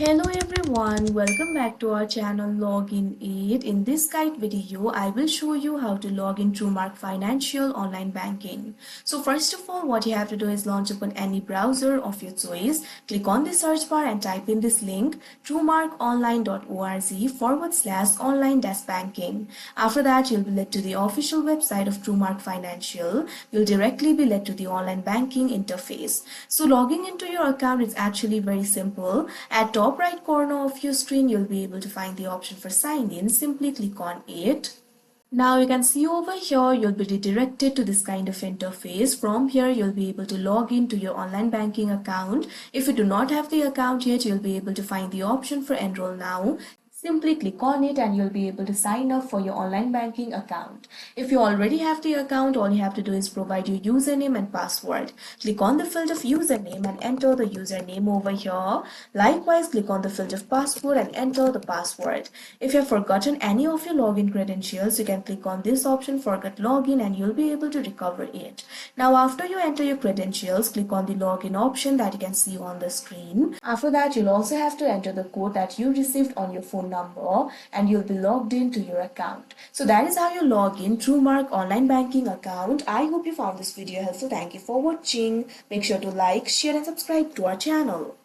Hello everyone, welcome back to our channel Login Aid. In this guide video, I will show you how to log in TruMark Financial online banking. So first of all, what you have to do is launch open any browser of your choice. Click on the search bar and type in this link trumarkonline.org/online-banking. After that, you'll be led to the official website of TruMark Financial. You'll directly be led to the online banking interface. So logging into your account is actually very simple. At top right corner of your screen, you'll be able to find the option for sign in. Simply click on it. Now you can see over here, you'll be redirected to this kind of interface. From here, you'll be able to log into your online banking account. If you do not have the account yet, you'll be able to find the option for enroll now. Simply click on it and you'll be able to sign up for your online banking account. If you already have the account, all you have to do is provide your username and password. Click on the field of username and enter the username over here. Likewise, click on the field of password and enter the password. If you have forgotten any of your login credentials, you can click on this option forget login and you'll be able to recover it. Now after you enter your credentials, click on the login option that you can see on the screen. After that, you'll also have to enter the code that you received on your phone number and you'll be logged into your account. So that is how you log in TruMark online banking account. I hope you found this video helpful. Thank you for watching. Make sure to like, share and subscribe to our channel.